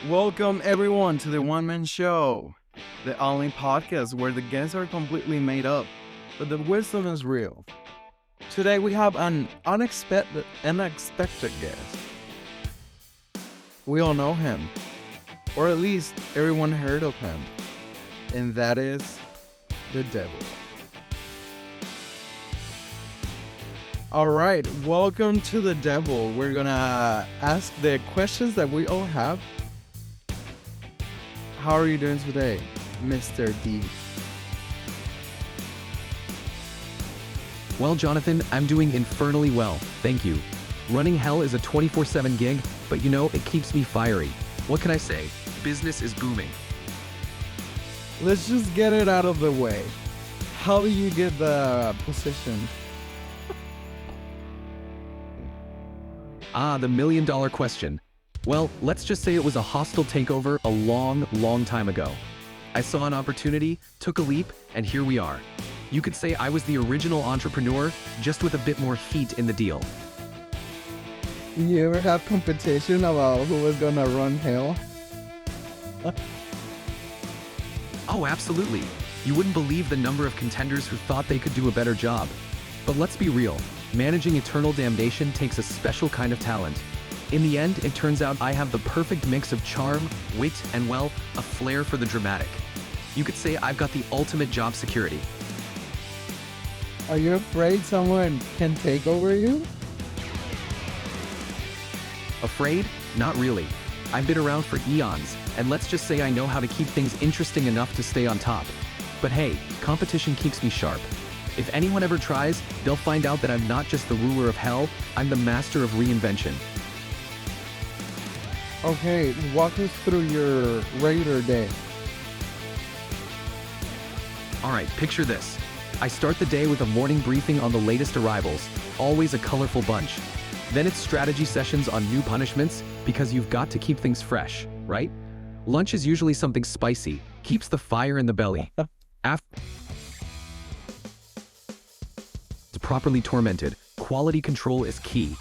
Welcome everyone to the One Man Show, the only podcast where the guests are completely made up, but the wisdom is real. Today we have an unexpected guest. We all know him, or at least everyone heard of him, and that is the devil. Alright, welcome to the devil. We're gonna ask the questions that we all have. How are you doing today, Mr. D? Well, Jonathan, I'm doing infernally well, thank you. Running hell is a 24/7 gig, but you know, it keeps me fiery. What can I say? Business is booming. Let's just get it out of the way. How do you get the position? The million-dollar question. Well, let's just say it was a hostile takeover a long time ago. I saw an opportunity, took a leap, and here we are. You could say I was the original entrepreneur, just with a bit more heat in the deal. You ever have competition about who was gonna run hell? Oh, absolutely. You wouldn't believe the number of contenders who thought they could do a better job. But let's be real, managing eternal damnation takes a special kind of talent. In the end, it turns out I have the perfect mix of charm, wit, and well, a flair for the dramatic. You could say I've got the ultimate job security. Are you afraid someone can take over you? Afraid? Not really. I've been around for eons, and let's just say I know how to keep things interesting enough to stay on top. But hey, competition keeps me sharp. If anyone ever tries, they'll find out that I'm not just the ruler of hell, I'm the master of reinvention. Okay, walk us through your regular day. Alright, picture this. I start the day with a morning briefing on the latest arrivals, always a colorful bunch. Then it's strategy sessions on new punishments, because you've got to keep things fresh, right? Lunch is usually something spicy, keeps the fire in the belly. After it's properly tormented, quality control is key.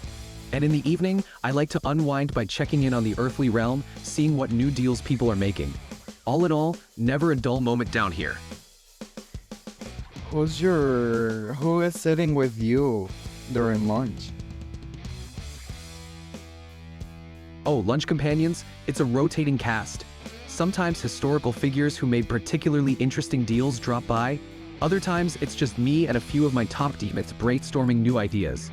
And in the evening, I like to unwind by checking in on the earthly realm, seeing what new deals people are making. All in all, never a dull moment down here. Who is sitting with you during lunch? Oh, lunch companions? It's a rotating cast. Sometimes historical figures who made particularly interesting deals drop by. Other times, it's just me and a few of my top teammates brainstorming new ideas.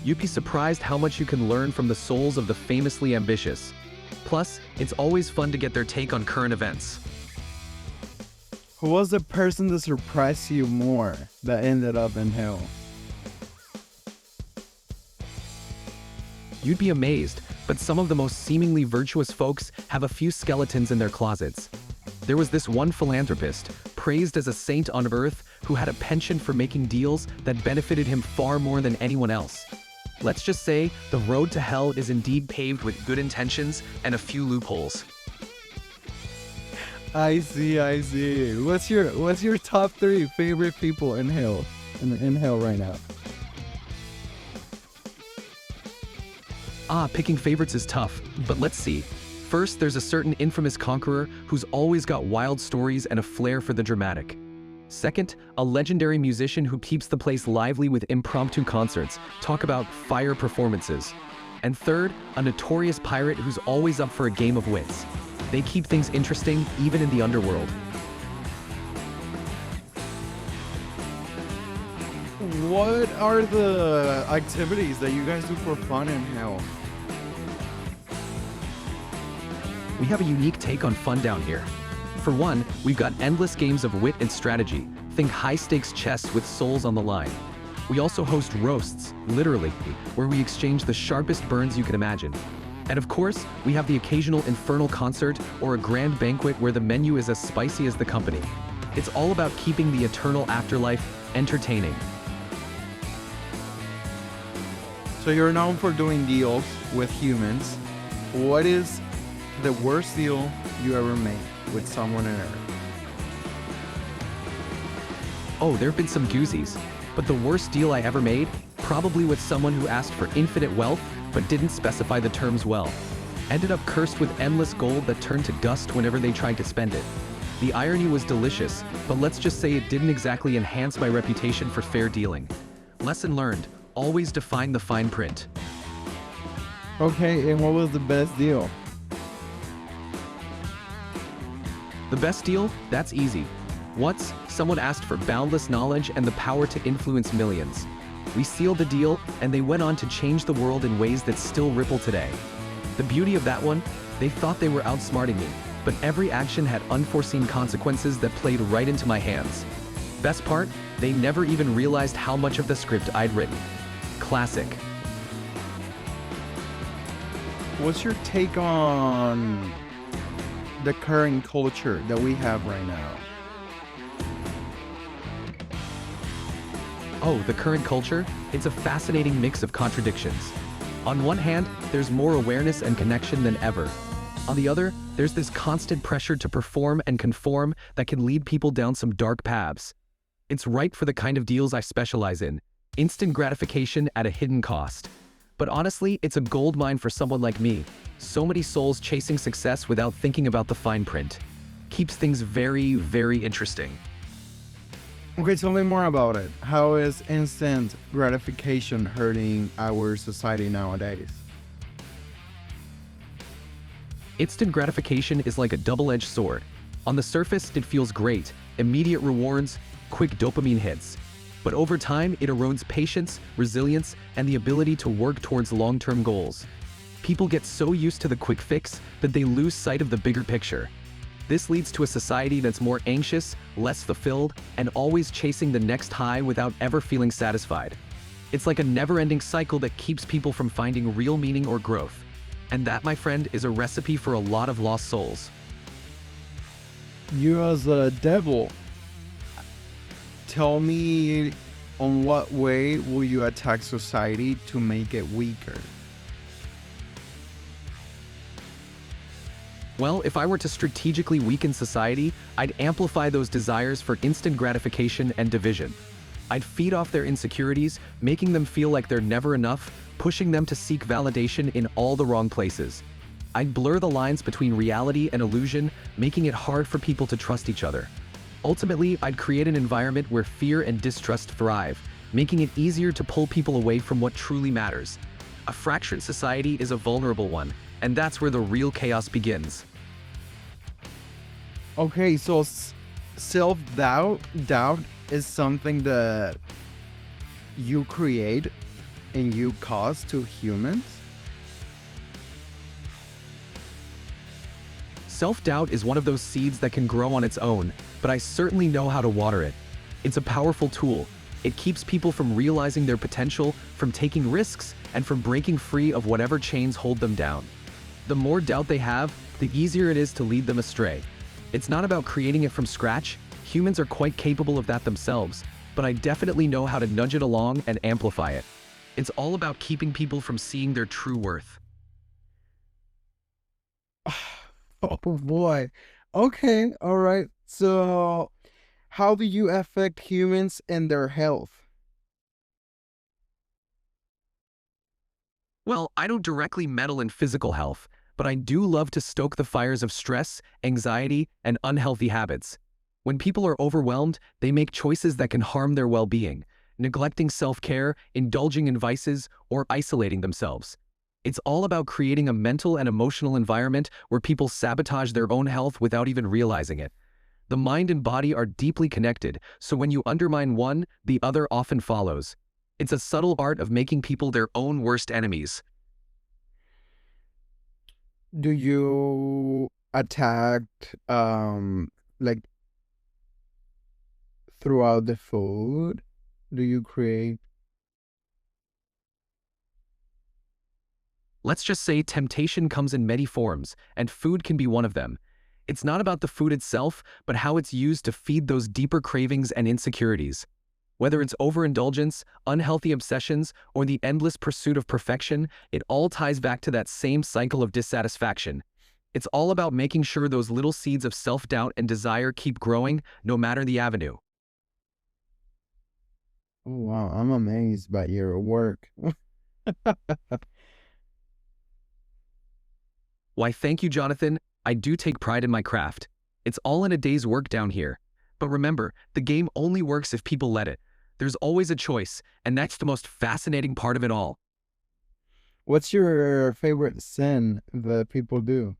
You'd be surprised how much you can learn from the souls of the famously ambitious. Plus, it's always fun to get their take on current events. Who was the person that surprised you more that ended up in hell? You'd be amazed, but some of the most seemingly virtuous folks have a few skeletons in their closets. There was this one philanthropist, praised as a saint on earth, who had a penchant for making deals that benefited him far more than anyone else. Let's just say the road to hell is indeed paved with good intentions and a few loopholes. I see. What's your top 3 favorite people in hell? In hell right now. Picking favorites is tough, but let's see. First, there's a certain infamous conqueror who's always got wild stories and a flair for the dramatic. Second, a legendary musician who keeps the place lively with impromptu concerts, talk about fire performances. And third, a notorious pirate who's always up for a game of wits. They keep things interesting even in the underworld. What are the activities that you guys do for fun in hell? We have a unique take on fun down here. For one, we've got endless games of wit and strategy. Think high-stakes chess with souls on the line. We also host roasts, literally, where we exchange the sharpest burns you can imagine. And of course, we have the occasional infernal concert or a grand banquet where the menu is as spicy as the company. It's all about keeping the eternal afterlife entertaining. So you're known for doing deals with humans. What is the worst deal you ever made with someone on Earth? Oh, there have been some doozies, but the worst deal I ever made, probably with someone who asked for infinite wealth but didn't specify the terms well. ended up cursed with endless gold that turned to dust whenever they tried to spend it. The irony was delicious, but let's just say it didn't exactly enhance my reputation for fair dealing. Lesson learned, always define the fine print. Okay, and what was the best deal? The best deal? That's easy. Once, someone asked for boundless knowledge and the power to influence millions. We sealed the deal, and they went on to change the world in ways that still ripple today. The beauty of that one, they thought they were outsmarting me, but every action had unforeseen consequences that played right into my hands. Best part, they never even realized how much of the script I'd written. Classic. What's your take on the current culture that we have right now? Oh, the current culture? It's a fascinating mix of contradictions. On one hand, there's more awareness and connection than ever. On the other, there's this constant pressure to perform and conform that can lead people down some dark paths. It's ripe for the kind of deals I specialize in, instant gratification at a hidden cost. But honestly, it's a goldmine for someone like me. So many souls chasing success without thinking about the fine print. Keeps things very, very interesting. Okay, tell me more about it. How is instant gratification hurting our society nowadays? Instant gratification is like a double-edged sword. On the surface, it feels great, immediate rewards, quick dopamine hits. But over time, it erodes patience, resilience, and the ability to work towards long-term goals. People get so used to the quick fix that they lose sight of the bigger picture. This leads to a society that's more anxious, less fulfilled, and always chasing the next high without ever feeling satisfied. It's like a never-ending cycle that keeps people from finding real meaning or growth. And that, my friend, is a recipe for a lot of lost souls. You as a devil, tell me on what way will you attack society to make it weaker? Well, if I were to strategically weaken society, I'd amplify those desires for instant gratification and division. I'd feed off their insecurities, making them feel like they're never enough, pushing them to seek validation in all the wrong places. I'd blur the lines between reality and illusion, making it hard for people to trust each other. Ultimately, I'd create an environment where fear and distrust thrive, making it easier to pull people away from what truly matters. A fractured society is a vulnerable one, and that's where the real chaos begins. Okay, so self-doubt is something that you create and you cause to humans? Self-doubt is one of those seeds that can grow on its own, but I certainly know how to water it. It's a powerful tool. It keeps people from realizing their potential, from taking risks, and from breaking free of whatever chains hold them down. The more doubt they have, the easier it is to lead them astray. It's not about creating it from scratch. Humans are quite capable of that themselves, but I definitely know how to nudge it along and amplify it. It's all about keeping people from seeing their true worth. Oh boy. Okay, all right. So, how do you affect humans and their health? Well, I don't directly meddle in physical health, but I do love to stoke the fires of stress, anxiety, and unhealthy habits. When people are overwhelmed, they make choices that can harm their well-being, neglecting self-care, indulging in vices, or isolating themselves. It's all about creating a mental and emotional environment where people sabotage their own health without even realizing it. The mind and body are deeply connected, so when you undermine one, the other often follows. It's a subtle art of making people their own worst enemies. Do you attack like throughout the food? Do you create? Let's just say temptation comes in many forms, and food can be one of them. It's not about the food itself, but how it's used to feed those deeper cravings and insecurities. Whether it's overindulgence, unhealthy obsessions, or the endless pursuit of perfection, it all ties back to that same cycle of dissatisfaction. It's all about making sure those little seeds of self-doubt and desire keep growing, no matter the avenue. Oh wow, I'm amazed by your work. Why, thank you, Jonathan. I do take pride in my craft. It's all in a day's work down here. But remember, the game only works if people let it. There's always a choice, and that's the most fascinating part of it all. What's your favorite sin that people do?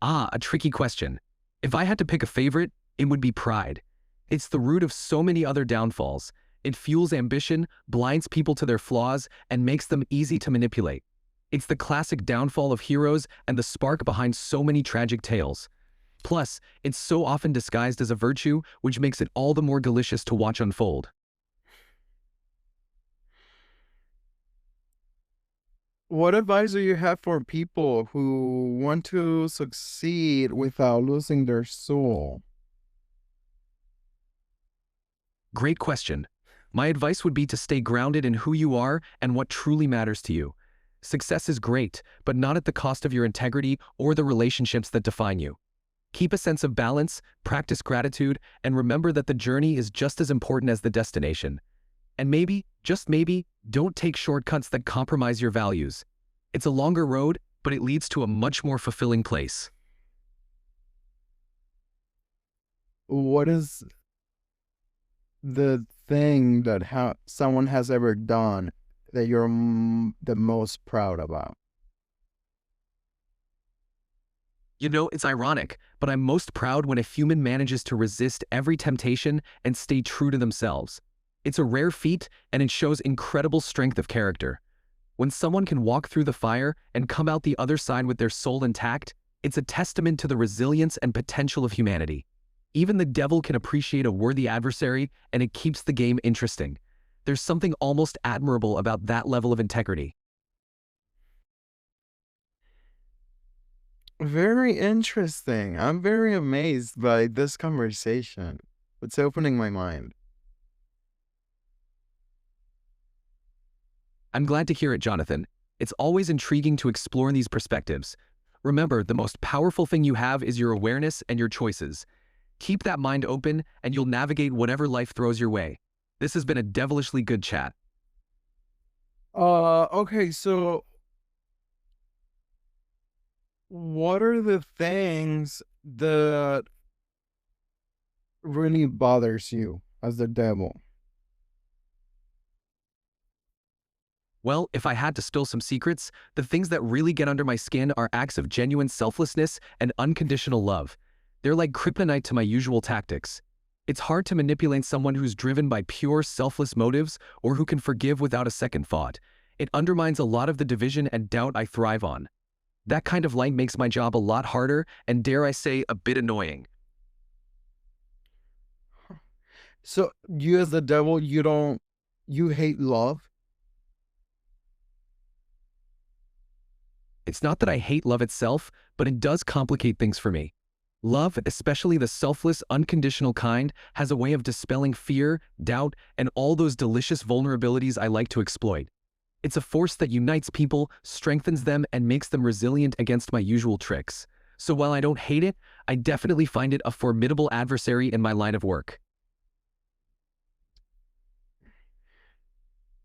Ah, a tricky question. If I had to pick a favorite, it would be pride. It's the root of so many other downfalls. It fuels ambition, blinds people to their flaws, and makes them easy to manipulate. It's the classic downfall of heroes and the spark behind so many tragic tales. Plus, it's so often disguised as a virtue, which makes it all the more delicious to watch unfold. What advice do you have for people who want to succeed without losing their soul? Great question. My advice would be to stay grounded in who you are and what truly matters to you. Success is great, but not at the cost of your integrity or the relationships that define you. Keep a sense of balance, practice gratitude, and remember that the journey is just as important as the destination. And maybe, just maybe, don't take shortcuts that compromise your values. It's a longer road, but it leads to a much more fulfilling place. What is the thing that someone has ever done that you're the most proud about? You know, it's ironic, but I'm most proud when a human manages to resist every temptation and stay true to themselves. It's a rare feat, and it shows incredible strength of character. When someone can walk through the fire and come out the other side with their soul intact, it's a testament to the resilience and potential of humanity. Even the devil can appreciate a worthy adversary, and it keeps the game interesting. There's something almost admirable about that level of integrity. Very interesting. I'm very amazed by this conversation. It's opening my mind. I'm glad to hear it, Jonathan. It's always intriguing to explore these perspectives. Remember, the most powerful thing you have is your awareness and your choices. Keep that mind open, and you'll navigate whatever life throws your way. This has been a devilishly good chat. Okay, so what are the things that really bothers you as the devil? Well, if I had to spill some secrets, the things that really get under my skin are acts of genuine selflessness and unconditional love. They're like kryptonite to my usual tactics. It's hard to manipulate someone who's driven by pure, selfless motives or who can forgive without a second thought. It undermines a lot of the division and doubt I thrive on. That kind of light makes my job a lot harder and, dare I say, a bit annoying. So you as the devil, you hate love? It's not that I hate love itself, but it does complicate things for me. Love, especially the selfless, unconditional kind, has a way of dispelling fear, doubt, and all those delicious vulnerabilities I like to exploit. It's a force that unites people, strengthens them, and makes them resilient against my usual tricks. So while I don't hate it, I definitely find it a formidable adversary in my line of work.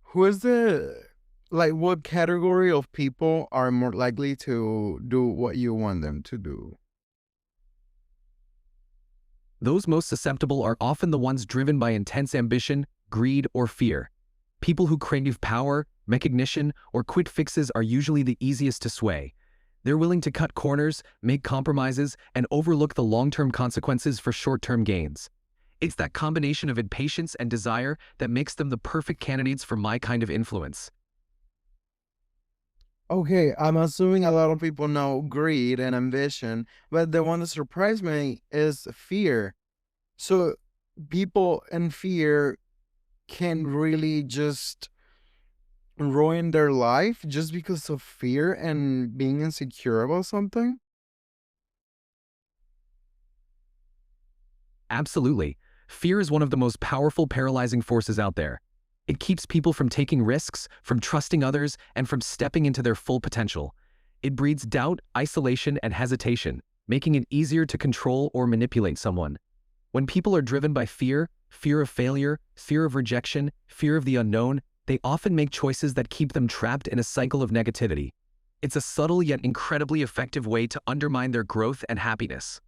Who is the like what category of people are more likely to do what you want them to do? Those most susceptible are often the ones driven by intense ambition, greed, or fear. People who crave power, recognition, or quick fixes are usually the easiest to sway. They're willing to cut corners, make compromises, and overlook the long-term consequences for short-term gains. It's that combination of impatience and desire that makes them the perfect candidates for my kind of influence. Okay, I'm assuming a lot of people know greed and ambition, but the one that surprised me is fear. So people in fear can really just ruin their life just because of fear and being insecure about something? Absolutely. Fear is one of the most powerful paralyzing forces out there. It keeps people from taking risks, from trusting others, and from stepping into their full potential. It breeds doubt, isolation, and hesitation, making it easier to control or manipulate someone. When people are driven by fear, fear of failure, fear of rejection, fear of the unknown, they often make choices that keep them trapped in a cycle of negativity. It's a subtle yet incredibly effective way to undermine their growth and happiness.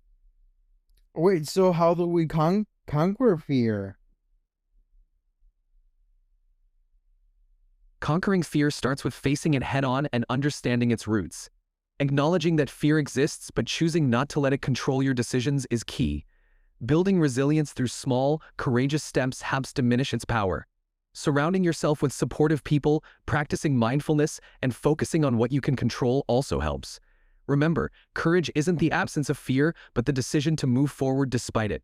Wait, so how do we conquer fear? Conquering fear starts with facing it head-on and understanding its roots. Acknowledging that fear exists but choosing not to let it control your decisions is key. Building resilience through small, courageous steps helps diminish its power. Surrounding yourself with supportive people, practicing mindfulness, and focusing on what you can control also helps. Remember, courage isn't the absence of fear, but the decision to move forward despite it.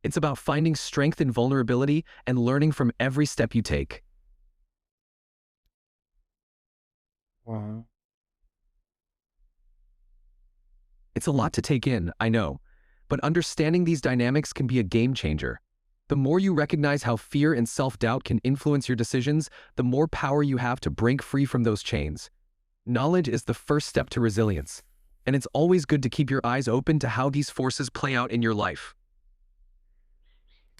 It's about finding strength in vulnerability and learning from every step you take. Wow. It's a lot to take in, I know, but understanding these dynamics can be a game changer. The more you recognize how fear and self-doubt can influence your decisions, the more power you have to break free from those chains. Knowledge is the first step to resilience, and it's always good to keep your eyes open to how these forces play out in your life.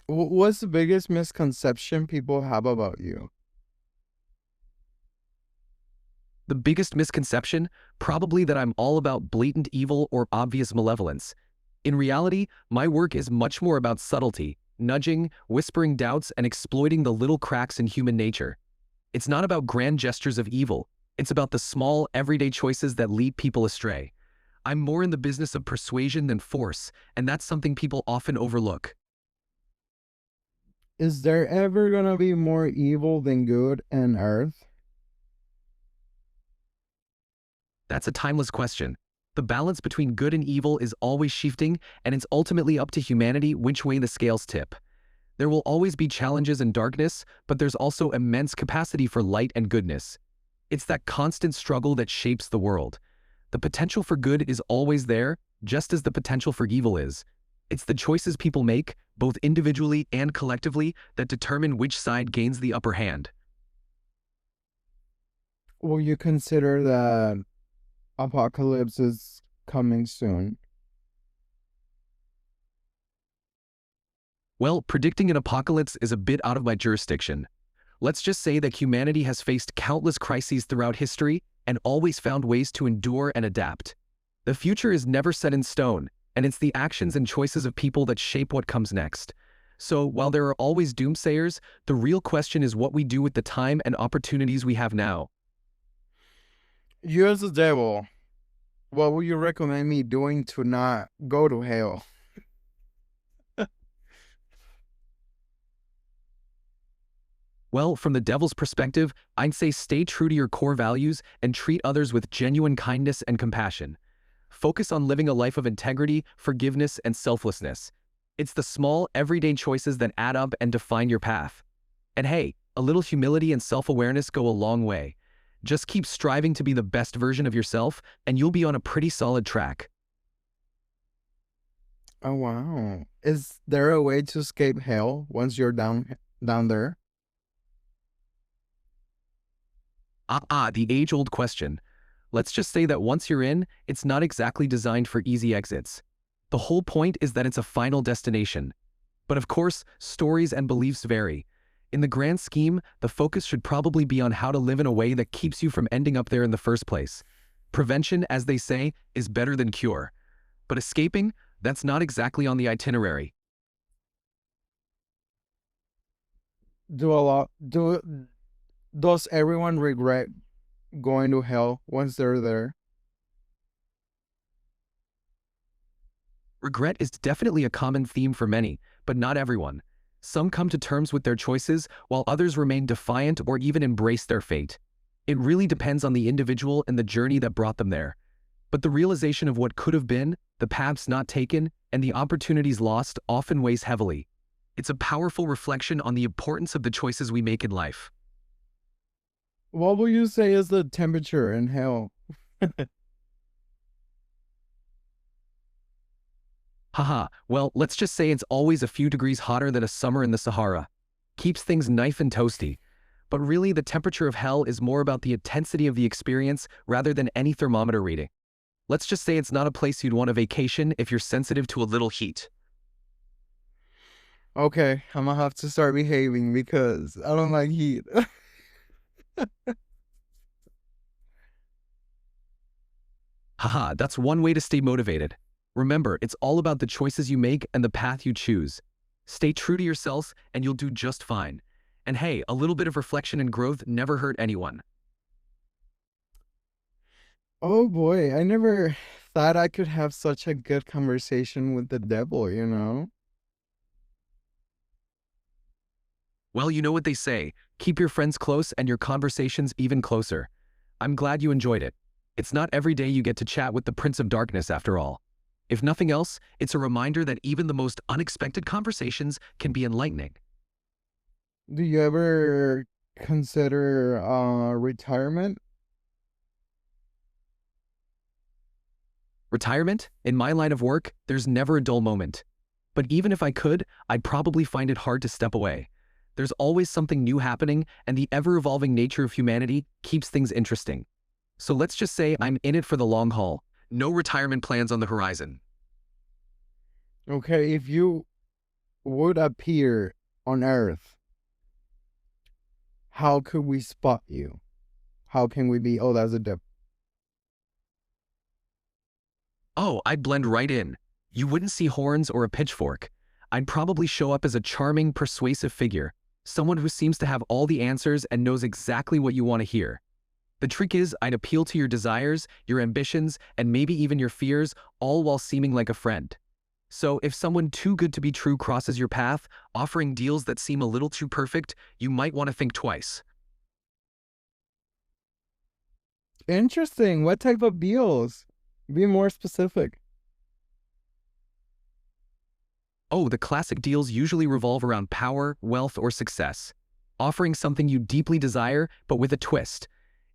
What's the biggest misconception people have about you? The biggest misconception? Probably that I'm all about blatant evil or obvious malevolence. In reality, my work is much more about subtlety, nudging, whispering doubts, and exploiting the little cracks in human nature. It's not about grand gestures of evil. It's about the small, everyday choices that lead people astray. I'm more in the business of persuasion than force, and that's something people often overlook. Is there ever gonna be more evil than good on Earth? That's a timeless question. The balance between good and evil is always shifting, and it's ultimately up to humanity which way the scales tip. There will always be challenges and darkness, but there's also immense capacity for light and goodness. It's that constant struggle that shapes the world. The potential for good is always there, just as the potential for evil is. It's the choices people make, both individually and collectively, that determine which side gains the upper hand. Will you consider that apocalypse is coming soon? Well, predicting an apocalypse is a bit out of my jurisdiction. Let's just say that humanity has faced countless crises throughout history and always found ways to endure and adapt. The future is never set in stone, and it's the actions and choices of people that shape what comes next. So, while there are always doomsayers, the real question is what we do with the time and opportunities we have now. You as the devil, what would you recommend me doing to not go to hell? Well, from the devil's perspective, I'd say stay true to your core values and treat others with genuine kindness and compassion. Focus on living a life of integrity, forgiveness, and selflessness. It's the small, everyday choices that add up and define your path. And hey, a little humility and self-awareness go a long way. Just keep striving to be the best version of yourself, and you'll be on a pretty solid track. Oh wow. Is there a way to escape hell once you're down there? The age-old question. Let's just say that once you're in, it's not exactly designed for easy exits. The whole point is that it's a final destination. But of course, stories and beliefs vary. In the grand scheme, the focus should probably be on how to live in a way that keeps you from ending up there in the first place. Prevention, as they say, is better than cure. But escaping, that's not exactly on the itinerary. Does everyone regret going to hell once they're there? Regret is definitely a common theme for many, but not everyone. Some come to terms with their choices, while others remain defiant or even embrace their fate. It really depends on the individual and the journey that brought them there. But the realization of what could have been, the paths not taken, and the opportunities lost often weighs heavily. It's a powerful reflection on the importance of the choices we make in life. What would you say is the temperature in hell? Haha, well, let's just say it's always a few degrees hotter than a summer in the Sahara. Keeps things nice and toasty. But really, the temperature of hell is more about the intensity of the experience rather than any thermometer reading. Let's just say it's not a place you'd want to vacation if you're sensitive to a little heat. Okay, I'm gonna have to start behaving because I don't like heat. Haha, that's one way to stay motivated. Remember, it's all about the choices you make and the path you choose. Stay true to yourself and you'll do just fine. And hey, a little bit of reflection and growth never hurt anyone. Oh boy, I never thought I could have such a good conversation with the devil, you know? Well, you know what they say, keep your friends close and your conversations even closer. I'm glad you enjoyed it. It's not every day you get to chat with the Prince of Darkness after all. If nothing else, it's a reminder that even the most unexpected conversations can be enlightening. Do you ever consider retirement? Retirement? In my line of work, there's never a dull moment. But even if I could, I'd probably find it hard to step away. There's always something new happening, and the ever-evolving nature of humanity keeps things interesting. So let's just say I'm in it for the long haul. No retirement plans on the horizon. Okay, if you would appear on Earth, how could we spot you? How can we be, oh, that's a devil? Oh, I'd blend right in. You wouldn't see horns or a pitchfork. I'd probably show up as a charming, persuasive figure, someone who seems to have all the answers and knows exactly what you want to hear. The trick is, I'd appeal to your desires, your ambitions, and maybe even your fears, all while seeming like a friend. So if someone too good to be true crosses your path, offering deals that seem a little too perfect, you might want to think twice. Interesting. What type of deals? Be more specific. Oh, the classic deals usually revolve around power, wealth, or success, offering something you deeply desire, but with a twist.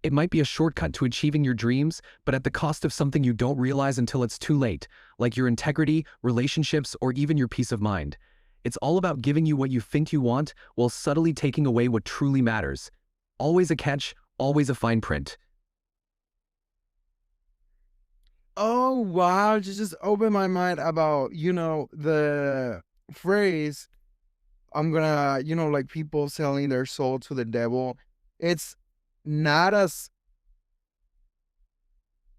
It might be a shortcut to achieving your dreams, but at the cost of something you don't realize until it's too late, like your integrity, relationships, or even your peace of mind. It's all about giving you what you think you want while subtly taking away what truly matters. Always a catch, always a fine print. Oh, wow. You just opened my mind about, the phrase, I'm gonna, like people selling their soul to the devil. It's not as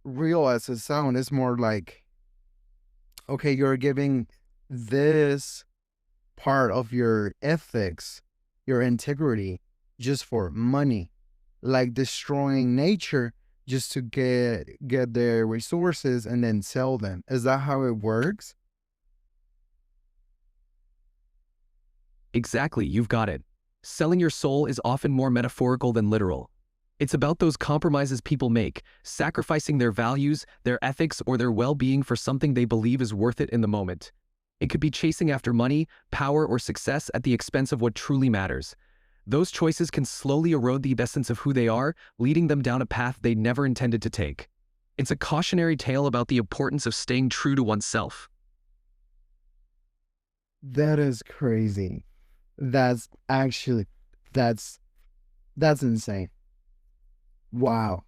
real as it sounds. It's more like, okay, you're giving this part of your ethics, your integrity, just for money, like destroying nature just to get their resources and then sell them. Is that how it works? Exactly, you've got it. Selling your soul is often more metaphorical than literal. It's about those compromises people make, sacrificing their values, their ethics, or their well-being for something they believe is worth it in the moment. It could be chasing after money, power, or success at the expense of what truly matters. Those choices can slowly erode the essence of who they are, leading them down a path they never intended to take. It's a cautionary tale about the importance of staying true to oneself. That is crazy. That's actually that's that's insane. Wow.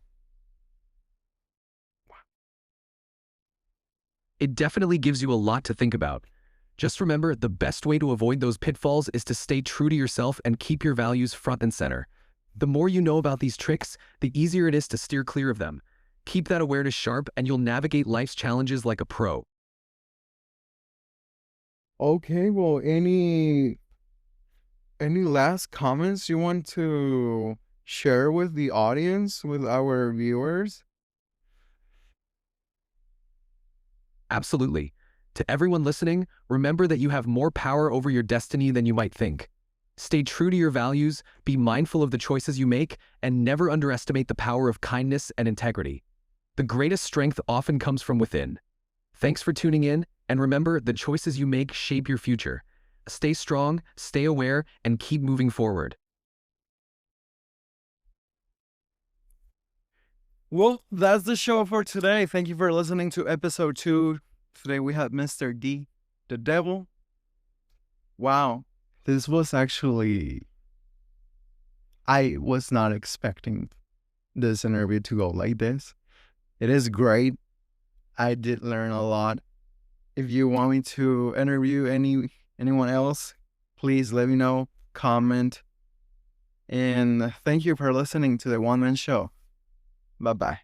It definitely gives you a lot to think about. Just remember, the best way to avoid those pitfalls is to stay true to yourself and keep your values front and center. The more you know about these tricks, the easier it is to steer clear of them. Keep that awareness sharp and you'll navigate life's challenges like a pro. Okay, well, any last comments you want to share with the audience, with our viewers? Absolutely. To everyone listening, remember that you have more power over your destiny than you might think. Stay true to your values, be mindful of the choices you make, and never underestimate the power of kindness and integrity. The greatest strength often comes from within. Thanks for tuning in, and remember, the choices you make shape your future. Stay strong, stay aware, and keep moving forward. Well, that's the show for today. Thank you for listening to episode 2. Today we had Mr. D, the devil. Wow, this was actually, I was not expecting this interview to go like this. It is great. I did learn a lot. If you want me to interview anyone else, please let me know. Comment And thank you for listening to the One Man Show. Bye bye.